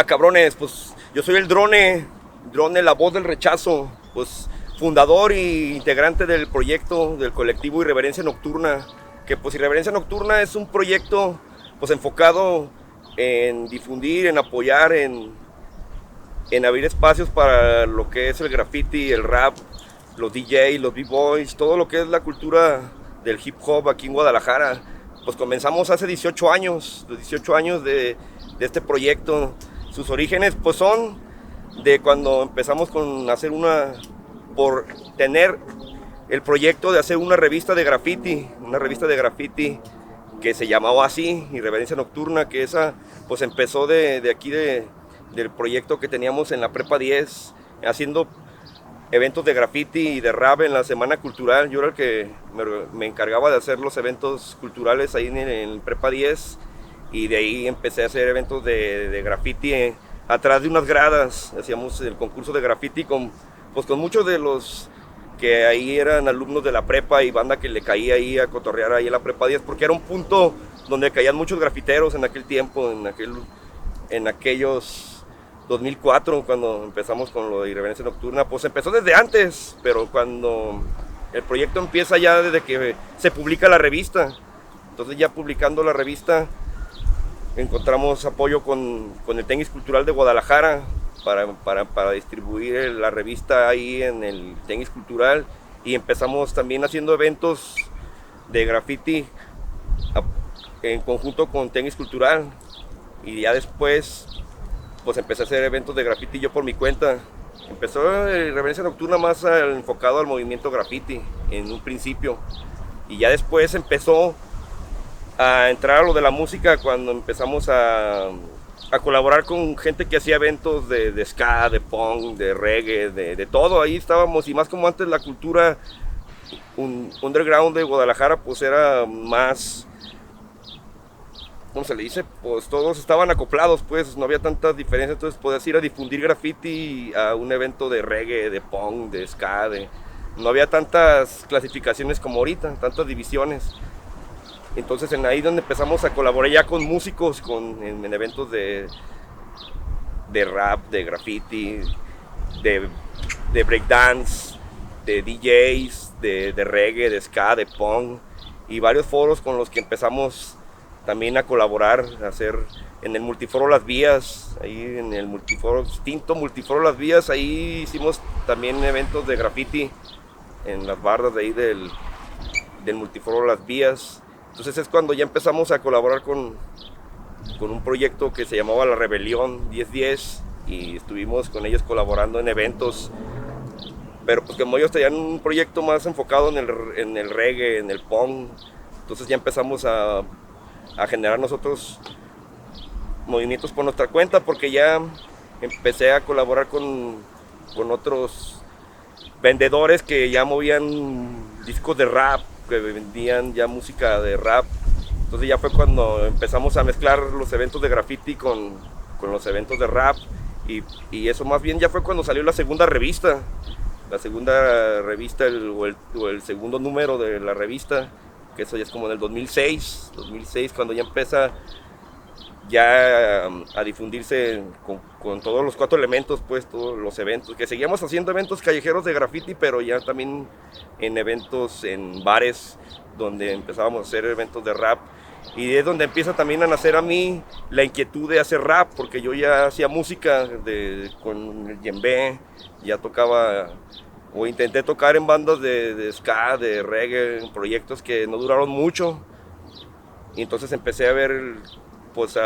Cabrones, pues yo soy el Drone, la voz del rechazo, pues fundador e integrante del proyecto del colectivo Irreverencia Nocturna, que pues Irreverencia Nocturna es un proyecto pues enfocado en difundir, en apoyar, en abrir espacios para lo que es el graffiti, el rap, los DJs, los B-boys, todo lo que es la cultura del hip hop aquí en Guadalajara. Pues comenzamos hace 18 años, los 18 años de este proyecto. Sus orígenes pues son de cuando empezamos con hacer por tener el proyecto de hacer una revista de graffiti que se llamaba así, Irreverencia Nocturna, que esa pues empezó de aquí del proyecto que teníamos en la Prepa 10, haciendo eventos de graffiti y de rap en la Semana Cultural. Yo era el que me encargaba de hacer los eventos culturales ahí en Prepa 10, y de ahí empecé a hacer eventos de graffiti atrás de unas gradas. Hacíamos el concurso de graffiti con muchos de los que ahí eran alumnos de la prepa y banda que le caía ahí a cotorrear ahí en la Prepa 10, porque era un punto donde caían muchos grafiteros en aquel tiempo, en aquellos 2004, cuando empezamos con lo de Irreverencia Nocturna. Pues empezó desde antes, pero cuando el proyecto empieza ya desde que se publica la revista. Entonces ya publicando la revista encontramos apoyo con el Tenis Cultural de Guadalajara para distribuir la revista ahí en el Tenis Cultural, y empezamos también haciendo eventos de graffiti en conjunto con Tenis Cultural, y ya después pues empecé a hacer eventos de graffiti yo por mi cuenta. Empezó Irreverencia Nocturna más enfocado al movimiento graffiti en un principio, y ya después empezó a entrar a lo de la música cuando empezamos a colaborar con gente que hacía eventos de ska, de punk, de reggae, de todo. Ahí estábamos, y más como antes la cultura underground de Guadalajara pues era más, ¿cómo se le dice? Pues todos estaban acoplados, pues no había tantas diferencias. Entonces podías ir a difundir graffiti a un evento de reggae, de punk, de ska, no había tantas clasificaciones como ahorita, tantas divisiones. Entonces ahí donde empezamos a colaborar ya con músicos, en eventos de rap, de graffiti, de breakdance, de DJs, de reggae, de ska, de punk, y varios foros con los que empezamos también a colaborar, a hacer en el Multiforo Las Vías, ahí en el extinto Multiforo Las Vías. Ahí hicimos también eventos de graffiti en las bardas de ahí del Multiforo Las Vías. Entonces es cuando ya empezamos a colaborar con un proyecto que se llamaba La Rebelión 1010, y estuvimos con ellos colaborando en eventos, pero pues como ellos tenían un proyecto más enfocado en el reggae, en el punk. Entonces ya empezamos a generar nosotros movimientos por nuestra cuenta, porque ya empecé a colaborar con otros vendedores que ya movían discos de rap, que vendían ya música de rap. Entonces ya fue cuando empezamos a mezclar los eventos de graffiti con los eventos de rap, y eso más bien ya fue cuando salió la segunda revista, o el segundo número de la revista, que eso ya es como en el 2006, cuando ya empieza ya a difundirse con todos los 4 elementos, pues todos los eventos, que seguíamos haciendo eventos callejeros de graffiti, pero ya también en eventos en bares, donde empezábamos a hacer eventos de rap. Y es donde empieza también a nacer a mí la inquietud de hacer rap, porque yo ya hacía música con el djembe, ya tocaba o intenté tocar en bandas de ska, de reggae, en proyectos que no duraron mucho. Y entonces empecé a ver pues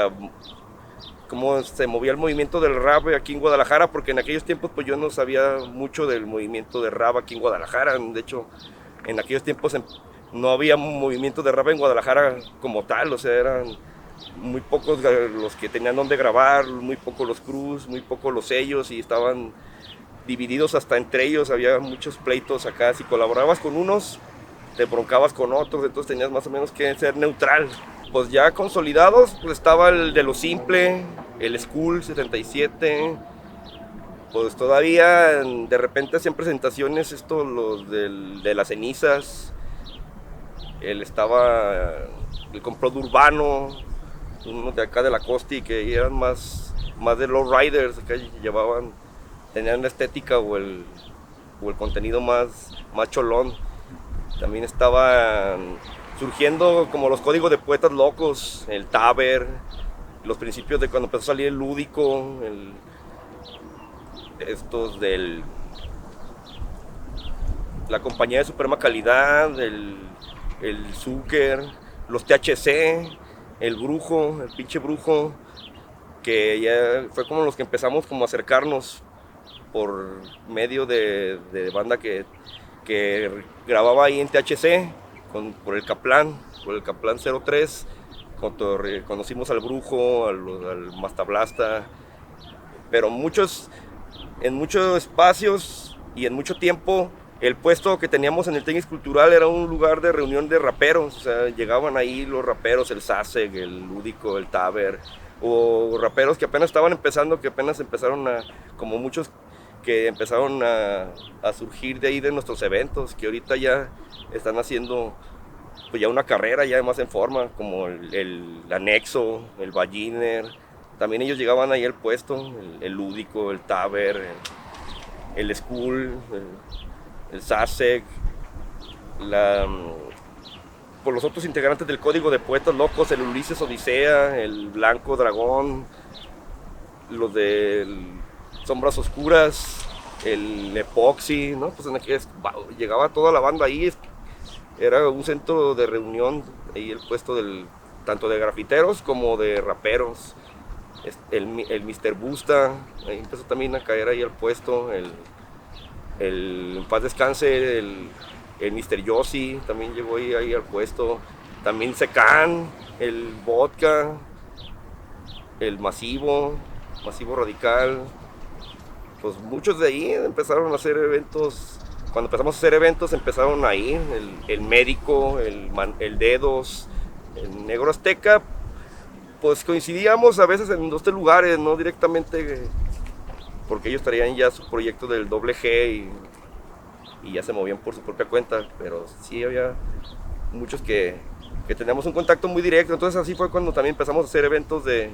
cómo se movía el movimiento del rap aquí en Guadalajara, porque en aquellos tiempos pues yo no sabía mucho del movimiento de rap aquí en Guadalajara. De hecho, en aquellos tiempos no había un movimiento de rap en Guadalajara como tal, o sea, eran muy pocos los que tenían donde grabar, muy pocos los crews, muy pocos los sellos, y estaban divididos hasta entre ellos. Había muchos pleitos acá. Si colaborabas con unos, te broncabas con otros, entonces tenías más o menos que ser neutral. Pues ya consolidados, pues estaba el de Lo Simple, el School 77. Pues todavía de repente hacían presentaciones los de las cenizas. Estaba el Complot Urbano, unos de acá de la costa, y que eran más más de low riders, que tenían la estética o el contenido más cholón. También estaban surgiendo como los códigos de poetas locos, el Taber, los principios de cuando empezó a salir el lúdico, la compañía de suprema calidad, el Zucker, los THC, el brujo, el pinche brujo, que ya fue como los que empezamos como a acercarnos por medio de banda que grababa ahí en THC por el Kaplan 03. Cuando conocimos al brujo, al Mastablasta, pero en muchos espacios y en mucho tiempo el puesto que teníamos en el Tenis Cultural era un lugar de reunión de raperos. O sea, llegaban ahí los raperos, el Saseg, el Lúdico, el Taber, o raperos que apenas estaban empezando, que apenas empezaron como muchos que empezaron a surgir de ahí de nuestros eventos, que ahorita ya están haciendo pues ya una carrera ya más en forma, como el Anexo, el Balliner. También ellos llegaban ahí al puesto, el Lúdico, el Taber, el School, el Sasek, por los otros integrantes del Código de Poetas Locos, el Ulises Odisea, el Blanco Dragón, los de Sombras Oscuras, el Epoxy, ¿no? Pues llegaba toda la banda ahí. Era un centro de reunión, ahí el puesto tanto de grafiteros como de raperos. El Mr. Busta, ahí empezó también a caer ahí al puesto. En paz descanse, el Mr. Yossi también llegó ahí al puesto. También Secan, el Vodka, el Masivo Radical. Pues muchos de ahí empezaron a hacer eventos. Cuando empezamos a hacer eventos empezaron ahí, el Médico, el Dedos, el Negro Azteca. Pues coincidíamos a veces en dos lugares, no directamente, porque ellos traían ya su proyecto del doble G y ya se movían por su propia cuenta, pero sí había muchos que teníamos un contacto muy directo. Entonces así fue cuando también empezamos a hacer eventos de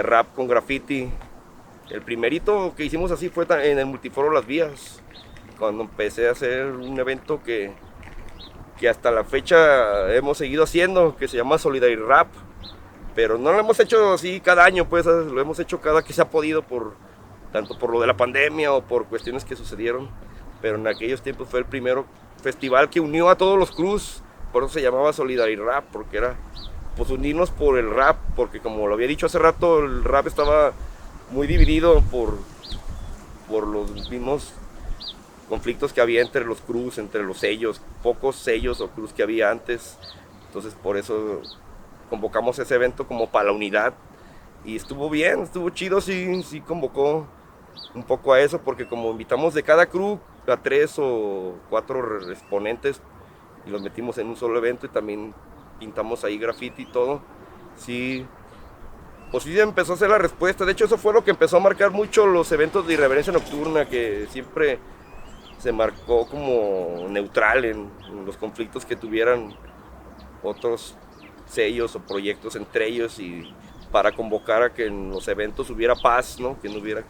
rap con graffiti. El primerito que hicimos así fue en el Multiforo Las Vías, cuando empecé a hacer un evento que hasta la fecha hemos seguido haciendo, que se llama Solidarity Rap, pero no lo hemos hecho así cada año, pues lo hemos hecho cada que se ha podido, tanto por lo de la pandemia o por cuestiones que sucedieron, pero en aquellos tiempos fue el primer festival que unió a todos los crews, por eso se llamaba Solidarity Rap, porque era pues unirnos por el rap, porque como lo había dicho hace rato, el rap estaba muy dividido por los mismos conflictos que había entre los crews, entre los sellos, pocos sellos o crews que había antes. Entonces por eso convocamos ese evento como para la unidad y estuvo bien, estuvo chido, sí convocó un poco a eso, porque como invitamos de cada crew a 3 o 4 exponentes y los metimos en un solo evento y también pintamos ahí graffiti y todo, sí, pues sí empezó a ser la respuesta. De hecho eso fue lo que empezó a marcar mucho los eventos de Irreverencia Nocturna, que siempre se marcó como neutral en los conflictos que tuvieran otros sellos o proyectos entre ellos, y para convocar a que en los eventos hubiera paz, ¿no? Que no hubiera,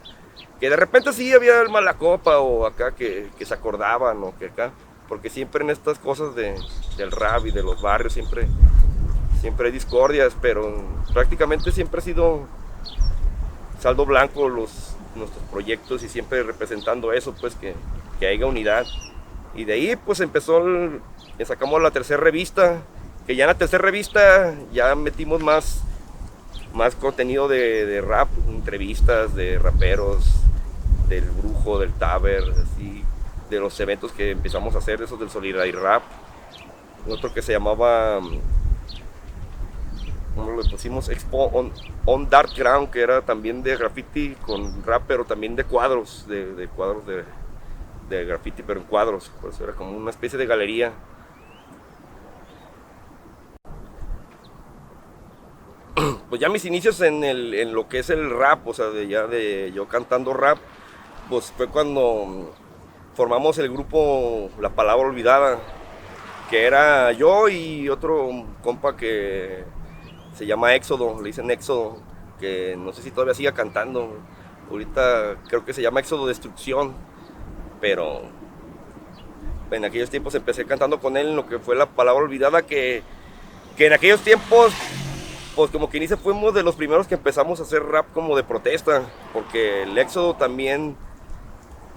que de repente sí había el mala copa o acá que se acordaban o que acá, porque siempre en estas cosas del rap y de los barrios siempre hay discordias, pero prácticamente siempre ha sido saldo blanco nuestros proyectos y siempre representando eso, pues que haya unidad. Y de ahí pues sacamos la tercera revista, que ya en la tercera revista ya metimos más contenido de rap, entrevistas de raperos, del Brujo, del Taber, así, de los eventos que empezamos a hacer, esos del Solidarity Rap. Otro que se llamaba, ¿cómo le pusimos? Expo on Dark Ground, que era también de graffiti con rap, pero también de cuadros, de cuadros de graffiti, pero en cuadros, pues era como una especie de galería. Pues ya mis inicios en lo que es el rap, o sea, de yo cantando rap, pues fue cuando formamos el grupo La Palabra Olvidada, que era yo y otro compa que se llama Éxodo, le dicen Éxodo, que no sé si todavía siga cantando. Ahorita creo que se llama Éxodo Destrucción, pero en aquellos tiempos empecé cantando con él en lo que fue La Palabra Olvidada, que en aquellos tiempos, pues como quien dice, fuimos de los primeros que empezamos a hacer rap como de protesta, porque el Éxodo también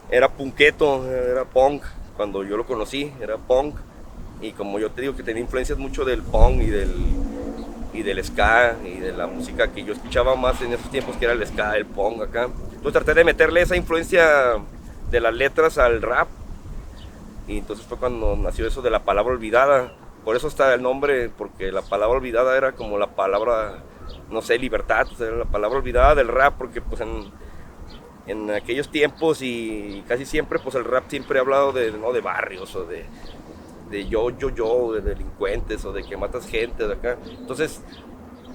era punketo, era punk, cuando yo lo conocí, era punk, y como yo te digo que tenía influencias mucho del punk y del ska y de la música que yo escuchaba más en esos tiempos, que era el ska, el punk acá. Entonces traté de meterle esa influencia de las letras al rap, y entonces fue cuando nació eso de La Palabra Olvidada. Por eso está el nombre, porque la palabra olvidada era como la palabra, no sé, libertad, o sea, la palabra olvidada del rap, porque pues en aquellos tiempos y casi siempre, pues el rap siempre ha hablado de, ¿no?, de barrios o de yo, de delincuentes o de que matas gente de acá. Entonces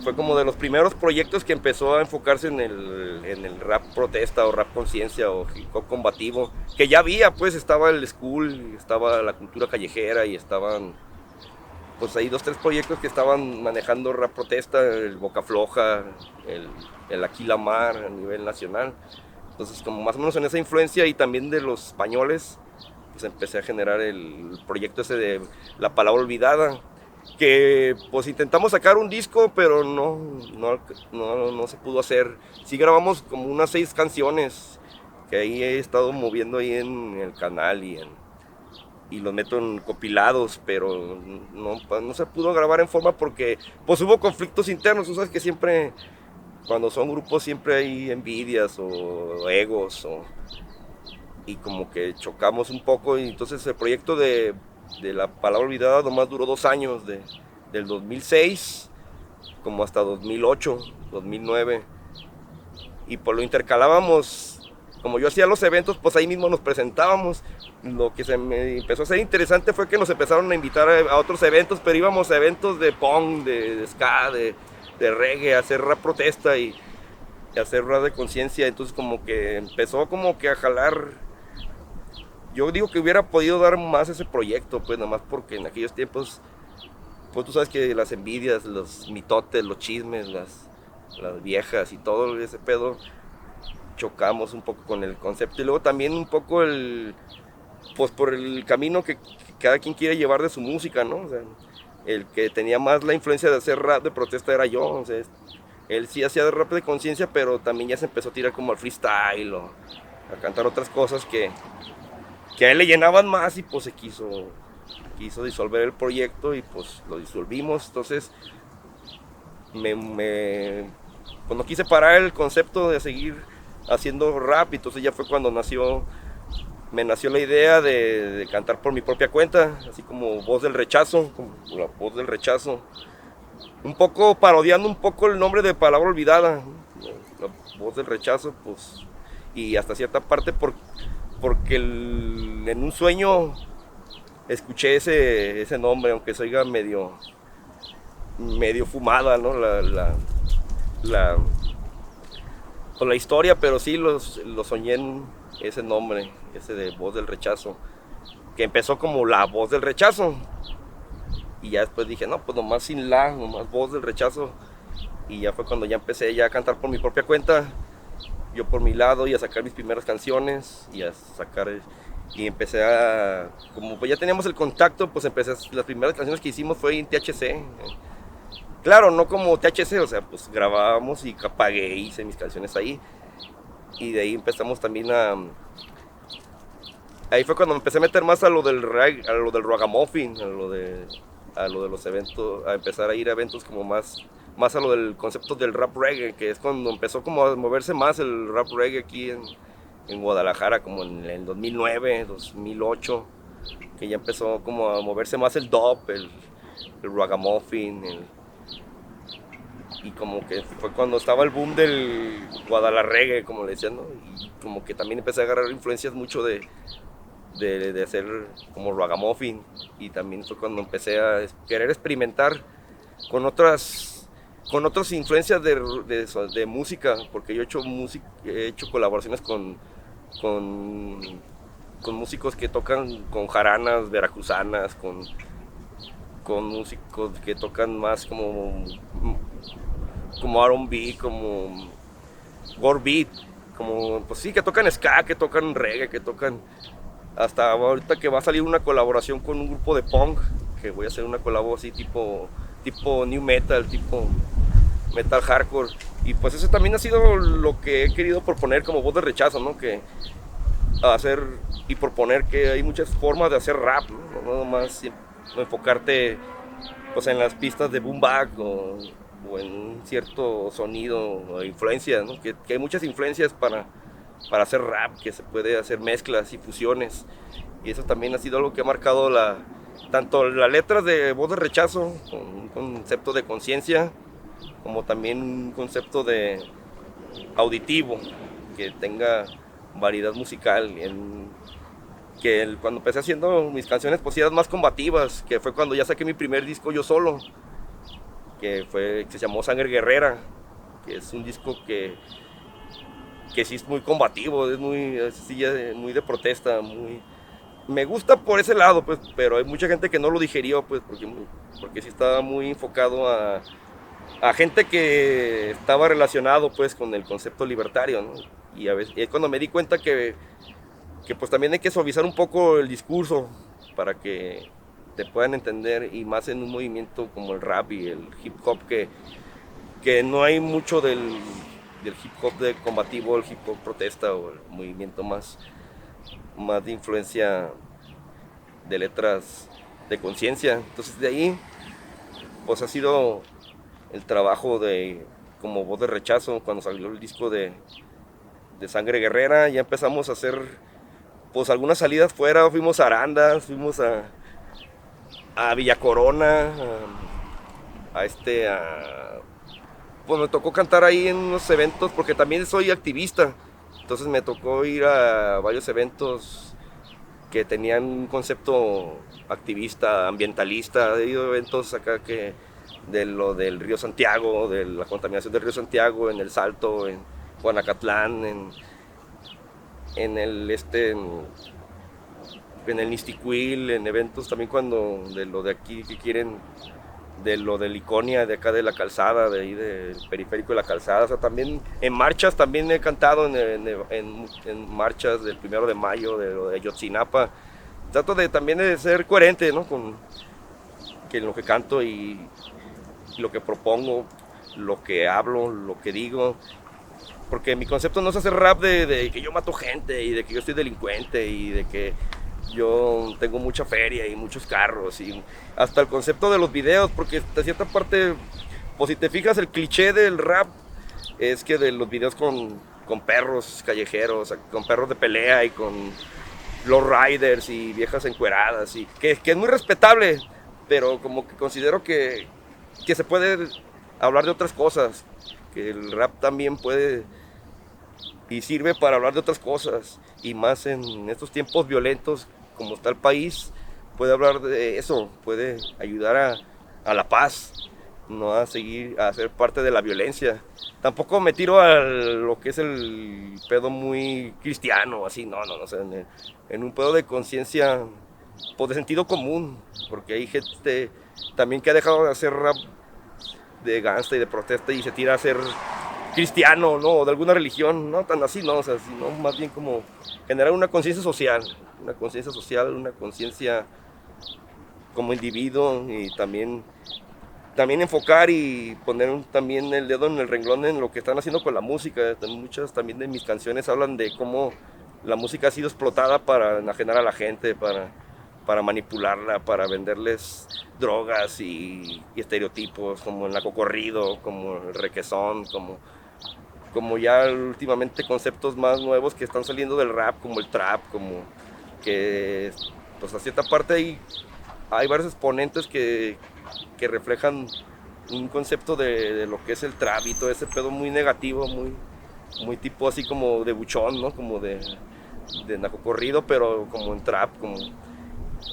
fue como de los primeros proyectos que empezó a enfocarse en el rap protesta o rap conciencia o hip hop combativo, que ya había, pues estaba el school, estaba la cultura callejera y estaban pues hay 2, 3 proyectos que estaban manejando rap protesta, el Boca Floja, el Aquila Mar a nivel nacional. Entonces como más o menos en esa influencia y también de los españoles, pues empecé a generar el proyecto ese de La Palabra Olvidada, que pues intentamos sacar un disco, pero no se pudo hacer. Sí grabamos como unas 6 canciones, que ahí he estado moviendo ahí en el canal y los meto en compilados, pero no se pudo grabar en forma porque pues hubo conflictos internos. Tú sabes que siempre, cuando son grupos, siempre hay envidias o egos, y como que chocamos un poco, y entonces el proyecto de La Palabra Olvidada nomás duró 2 años, del 2006 como hasta 2008, 2009, y pues lo intercalábamos. Como yo hacía los eventos, pues ahí mismo nos presentábamos. Lo que se me empezó a hacer interesante fue que nos empezaron a invitar a otros eventos, pero íbamos a eventos de punk, de ska, de reggae, a hacer rap protesta y hacer rap de conciencia. Entonces como que empezó como que a jalar. Yo digo que hubiera podido dar más ese proyecto, pues nada más porque en aquellos tiempos, pues tú sabes que las envidias, los mitotes, los chismes, las viejas y todo ese pedo, chocamos un poco con el concepto. Y luego también un poco pues por el camino que cada quien quiere llevar de su música, ¿no? O sea, el que tenía más la influencia de hacer rap de protesta era yo. O sea, él sí hacía rap de conciencia, pero también ya se empezó a tirar como al freestyle o a cantar otras cosas que a él le llenaban más, y pues se quiso disolver el proyecto y pues lo disolvimos. Entonces pues no quise parar el concepto de seguir haciendo rap, y entonces ya fue cuando me nació la idea de cantar por mi propia cuenta, así como Voz del Rechazo, como la Voz del Rechazo, un poco parodiando un poco el nombre de Palabra Olvidada, la Voz del Rechazo, pues, y hasta cierta parte porque en un sueño escuché ese nombre, aunque se oiga medio fumada, ¿no? Con la historia, pero sí lo soñé en ese nombre, ese de Voz del Rechazo, que empezó como La Voz del Rechazo, y ya después dije, no, pues nomás sin nomás Voz del Rechazo, y ya fue cuando ya empecé ya a cantar por mi propia cuenta, yo por mi lado, y a sacar mis primeras canciones, y empecé como pues ya teníamos el contacto, pues las primeras canciones que hicimos fue en THC. Claro, no como THC, o sea, pues grabábamos y pagué, hice mis canciones ahí. Y de ahí empezamos también ahí fue cuando me empecé a meter más a lo del ragamuffin, a lo de los eventos, a empezar a ir a eventos como más a lo del concepto del rap reggae, que es cuando empezó como a moverse más el rap reggae aquí en Guadalajara, como en el 2009, 2008, que ya empezó como a moverse más el dub, el ragamuffin, y como que fue cuando estaba el boom del Guadalajara, como le decían, ¿no? Y como que también empecé a agarrar influencias mucho de hacer como ragamuffin, y también fue cuando empecé a querer experimentar con otras influencias de música, porque yo he hecho colaboraciones con músicos que tocan con jaranas veracruzanas, con músicos que tocan más como como R&B, como gore beat, como pues sí, que tocan ska, que tocan reggae, que tocan hasta ahorita que va a salir una colaboración con un grupo de punk, que voy a hacer una colabo así tipo new metal, tipo metal hardcore. Y pues eso también ha sido lo que he querido proponer como voz de rechazo, ¿no? Que hacer y proponer que hay muchas formas de hacer rap, ¿no? No nomás no enfocarte pues en las pistas de boom bap o en un cierto sonido o influencia, ¿no? Que hay muchas influencias para hacer rap, que se puede hacer mezclas y fusiones. Y eso también ha sido algo que ha marcado tanto las letras de voz de rechazo, con un concepto de conciencia, como también un concepto de auditivo, que tenga variedad musical. Cuando empecé haciendo mis canciones pues eran más combativas, que fue cuando ya saqué mi primer disco yo solo, que se llamó Sangre Guerrera, que es un disco que sí es muy combativo, es muy de protesta, me gusta por ese lado, pues, pero hay mucha gente que no lo digerió, pues, porque sí estaba muy enfocado a gente que estaba relacionado, pues, con el concepto libertario, ¿no? Y a veces, cuando me di cuenta que pues también hay que suavizar un poco el discurso para que te puedan entender, y más en un movimiento como el rap y el hip hop, que no hay mucho del hip hop de combativo, el hip hop protesta o el movimiento más de influencia de letras de conciencia. Entonces de ahí pues ha sido el trabajo como voz de rechazo. Cuando salió el disco de Sangre Guerrera, ya empezamos a hacer pues algunas salidas fuera, fuimos a Arandas, fuimos a Villa Corona, pues me tocó cantar ahí en unos eventos, porque también soy activista, entonces me tocó ir a varios eventos que tenían un concepto activista, ambientalista. He ido a eventos acá de lo del río Santiago, de la contaminación del río Santiago, en El Salto, en Juanacatlán, en el Nistiquil, en eventos también de lo de aquí que quieren, de lo de Liconia, de acá de la calzada, de ahí del periférico de la calzada. O sea, también en marchas también he cantado en marchas del 1 de mayo, de lo de Ayotzinapa. Trato también de ser coherente, ¿no? Con lo que canto y lo que propongo, lo que hablo, lo que digo. Porque mi concepto no es hacer rap de que yo mato gente y de que yo soy delincuente y de que yo tengo mucha feria y muchos carros, y hasta el concepto de los videos, porque de cierta parte, pues si te fijas, el cliché del rap es que de los videos con perros callejeros, con perros de pelea y con los riders y viejas encueradas, y que es muy respetable, pero como que considero que se puede hablar de otras cosas, que el rap también puede y sirve para hablar de otras cosas, y más en estos tiempos violentos como está el país, puede hablar de eso, puede ayudar a la paz, no a seguir a ser parte de la violencia. Tampoco me tiro a lo que es el pedo muy cristiano, así, no, o sea, en un pedo de conciencia, pues de sentido común, porque hay gente también que ha dejado de hacer rap de gangsta y de protesta y se tira a ser cristiano, ¿no? O de alguna religión, no tan así, no, o sea, sino más bien como generar una conciencia social, una conciencia como individuo, y también enfocar y poner también el dedo en el renglón en lo que están haciendo con la música. Muchas también de mis canciones hablan de cómo la música ha sido explotada para enajenar a la gente, para manipularla, para venderles drogas y estereotipos, como el narcocorrido, como el requesón, como ya últimamente conceptos más nuevos que están saliendo del rap, como el trap, como que pues a cierta parte hay varios exponentes que reflejan un concepto de lo que es el trap y todo ese pedo muy negativo, muy tipo así como de buchón, ¿no? Como de narcocorrido, pero como en trap,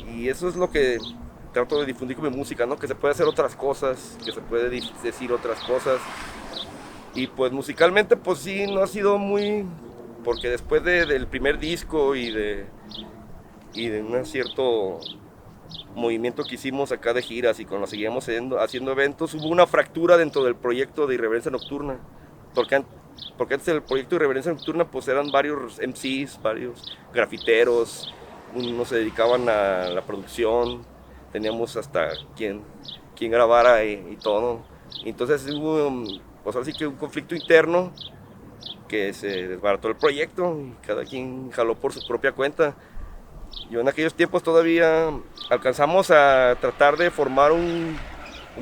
y eso es lo que trato de difundir con mi música, ¿no? Que se puede hacer otras cosas, que se puede decir otras cosas. Y pues musicalmente pues sí, no ha sido muy, porque después del primer disco y de un cierto movimiento que hicimos acá de giras y cuando seguíamos haciendo eventos, hubo una fractura dentro del proyecto de Irreverencia Nocturna. Porque antes del proyecto de Irreverencia Nocturna pues eran varios MCs, varios grafiteros, unos se dedicaban a la producción, teníamos hasta quien grabara y todo. Entonces hubo pues ahora sí que un conflicto interno que se desbarató el proyecto y cada quien jaló por su propia cuenta. Yo en aquellos tiempos todavía alcanzamos a tratar de formar un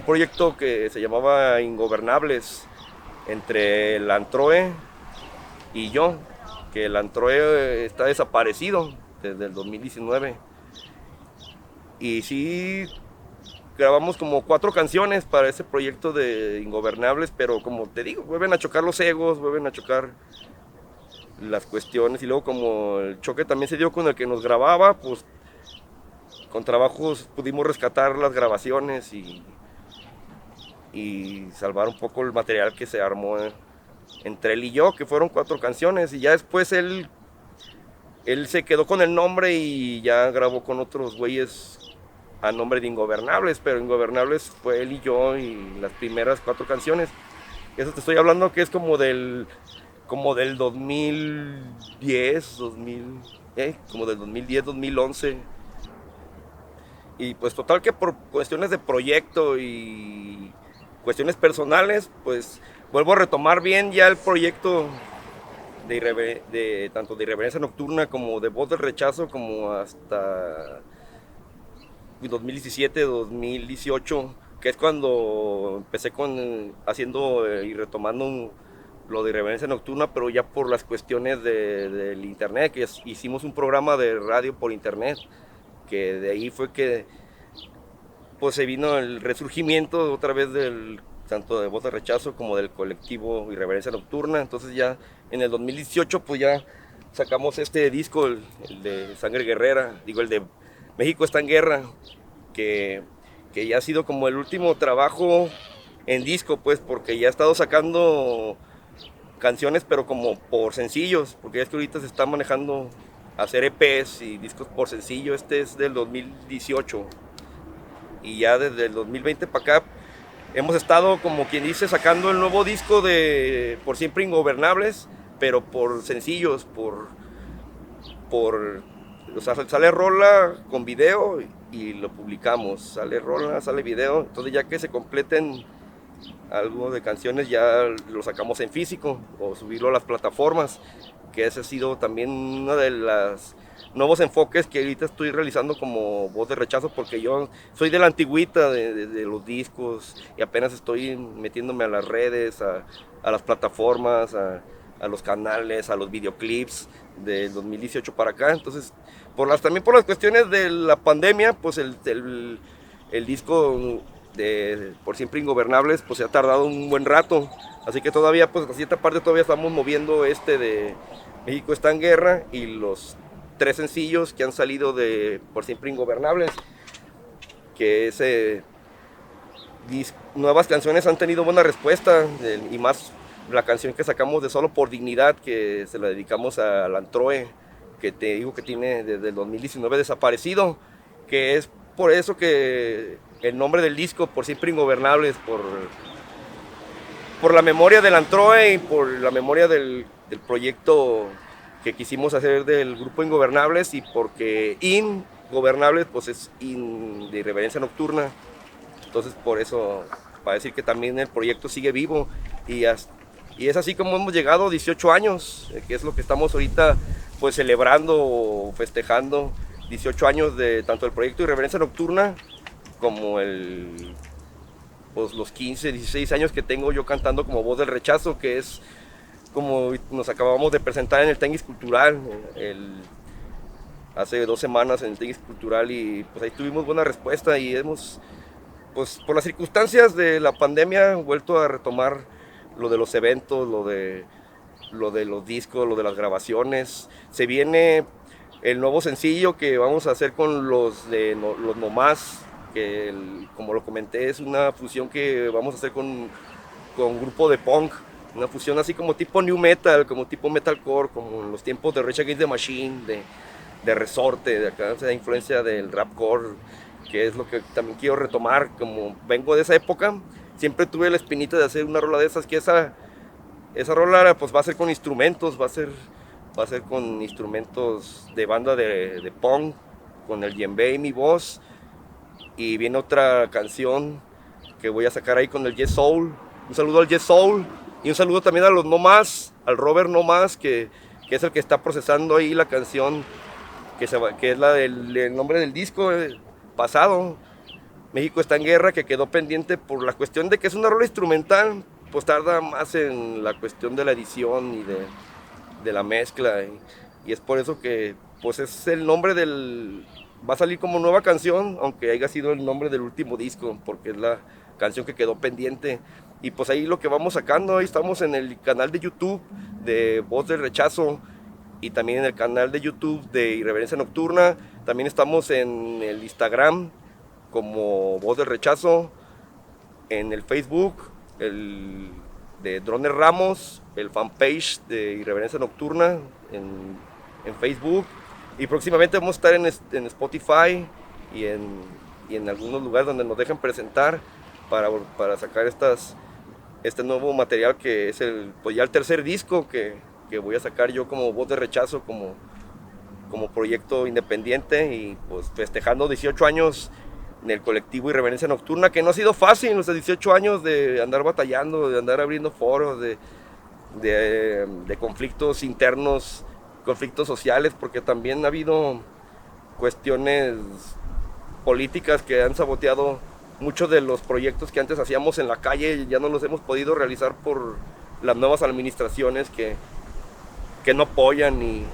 proyecto que se llamaba Ingobernables entre el Antroe y yo, que el Antroe está desaparecido desde el 2019. Y sí, grabamos como 4 canciones para ese proyecto de Ingobernables, pero como te digo, vuelven a chocar los egos, vuelven a chocar las cuestiones y luego como el choque también se dio con el que nos grababa, pues con trabajos pudimos rescatar las grabaciones y salvar un poco el material que se armó entre él y yo, que fueron 4 canciones y ya después él se quedó con el nombre y ya grabó con otros güeyes a nombre de Ingobernables, pero Ingobernables fue él y yo y las primeras 4 canciones. Eso te estoy hablando que es como del 2010, como del 2010, 2011. Y pues total que por cuestiones de proyecto y cuestiones personales, pues vuelvo a retomar bien ya el proyecto tanto de Irreverencia Nocturna como de Voz del Rechazo, como hasta 2017, 2018, que es cuando empecé haciendo y retomando lo de Irreverencia Nocturna, pero ya por las cuestiones del internet, que hicimos un programa de radio por internet, que de ahí fue que pues se vino el resurgimiento otra vez tanto de Voz de Rechazo como del colectivo Irreverencia Nocturna. Entonces ya en el 2018 pues ya sacamos este disco, el de Sangre Guerrera, el de México está en guerra, que ya ha sido como el último trabajo en disco, pues, porque ya he estado sacando canciones, pero como por sencillos, porque ya es que ahorita se está manejando hacer EPs y discos por sencillo. Este es del 2018 y ya desde el 2020 para acá hemos estado, como quien dice, sacando el nuevo disco de Por Siempre Ingobernables, pero por sencillos, o sea, sale rola con video y lo publicamos, sale rola, sale video, entonces ya que se completen algo de canciones ya lo sacamos en físico o subirlo a las plataformas, que ese ha sido también uno de los nuevos enfoques que ahorita estoy realizando como Voz de Rechazo, porque yo soy de la antigüita de los discos y apenas estoy metiéndome a las redes, a las plataformas, a los canales, a los videoclips del 2018 para acá. Entonces también por las cuestiones de la pandemia, pues el disco de Por Siempre Ingobernables pues se ha tardado un buen rato, así que todavía pues a cierta parte todavía estamos moviendo de México está en guerra y los 3 sencillos que han salido de Por Siempre Ingobernables, que nuevas canciones han tenido buena respuesta, y más la canción que sacamos de Solo por Dignidad, que se la dedicamos al Antroe, que te digo que tiene desde el 2019 desaparecido, que es por eso que el nombre del disco, Por Siempre Ingobernables, por la memoria del Antroe y por la memoria del proyecto que quisimos hacer del grupo Ingobernables, y porque Ingobernables pues es de Irreverencia Nocturna. Entonces por eso, para decir que también el proyecto sigue vivo y es así como hemos llegado 18 años, que es lo que estamos ahorita pues celebrando o festejando, 18 años de tanto el proyecto Irreverencia Nocturna como pues los 15, 16 años que tengo yo cantando como Voz del Rechazo, que es como nos acabamos de presentar en el Tianguis Cultural hace 2 semanas en el Tianguis Cultural, y pues ahí tuvimos buena respuesta y hemos, pues por las circunstancias de la pandemia, vuelto a retomar lo de los eventos, lo de los discos, lo de las grabaciones. Se viene el nuevo sencillo que vamos a hacer con los Nomás, que como lo comenté es una fusión que vamos a hacer con un grupo de punk, una fusión así como tipo new metal, como tipo metalcore, como en los tiempos de Rage Against the Machine, de Resorte, de acá, o sea, influencia del rapcore, que es lo que también quiero retomar. Como vengo de esa época, siempre tuve la espinita de hacer una rola de esas, que esa rola pues va a ser con instrumentos, va a ser con instrumentos de banda de punk, con el djembe y mi voz. Y viene otra canción que voy a sacar ahí con el Yes Soul. Un saludo al Yes Soul y un saludo también a los No Más, al Robert No Más, que es el que está procesando ahí la canción que es la del nombre del disco pasado. México está en guerra, que quedó pendiente por la cuestión de que es una rola instrumental, pues tarda más en la cuestión de la edición y de la mezcla. Y es por eso que pues es el nombre del... Va a salir como nueva canción, aunque haya sido el nombre del último disco, porque es la canción que quedó pendiente. Y pues ahí lo que vamos sacando, ahí estamos en el canal de YouTube de Voz del Rechazo y también en el canal de YouTube de Irreverencia Nocturna. También estamos en el Instagram como Voz del Rechazo, en el Facebook de Drones Ramos, el fanpage de Irreverencia Nocturna en Facebook, y próximamente vamos a estar en Spotify y en algunos lugares donde nos dejen presentar para sacar este nuevo material, que es pues ya el tercer disco que voy a sacar yo como Voz de Rechazo, como proyecto independiente, y pues festejando 18 años en el colectivo Irreverencia Nocturna, que no ha sido fácil los 18 años de andar batallando, de andar abriendo foros, de conflictos internos, conflictos sociales, porque también ha habido cuestiones políticas que han saboteado muchos de los proyectos que antes hacíamos en la calle. Ya no los hemos podido realizar por las nuevas administraciones que no apoyan y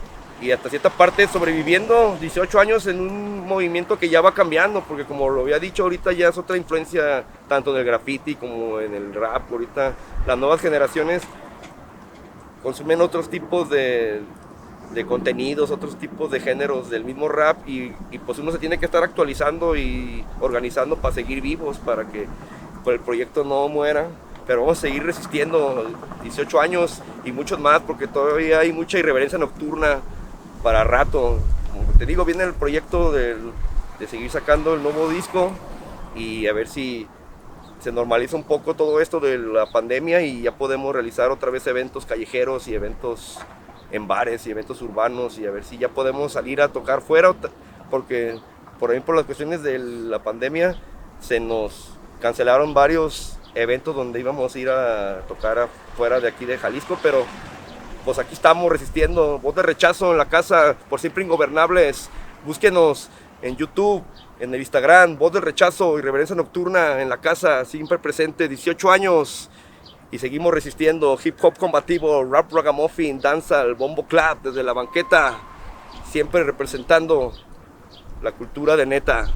hasta cierta parte sobreviviendo 18 años en un movimiento que ya va cambiando, porque como lo había dicho, ahorita ya es otra influencia tanto en el graffiti como en el rap. Ahorita las nuevas generaciones consumen otros tipos de contenidos, otros tipos de géneros del mismo rap, y pues uno se tiene que estar actualizando y organizando para seguir vivos, para que el proyecto no muera. Pero vamos a seguir resistiendo 18 años y muchos más, porque todavía hay mucha irreverencia nocturna para rato. Como te digo, viene el proyecto de seguir sacando el nuevo disco y a ver si se normaliza un poco todo esto de la pandemia y ya podemos realizar otra vez eventos callejeros y eventos en bares y eventos urbanos, y a ver si ya podemos salir a tocar fuera, porque por las cuestiones de la pandemia se nos cancelaron varios eventos donde íbamos a ir a tocar afuera de aquí de Jalisco, pero pues aquí estamos resistiendo. Voz de Rechazo en la casa, por siempre ingobernables. Búsquenos en YouTube, en el Instagram, Voz del Rechazo, Irreverencia Nocturna en la casa, siempre presente, 18 años. Y seguimos resistiendo. Hip hop combativo, rap ragamuffin, danza, el bombo clap desde la banqueta, siempre representando la cultura de neta.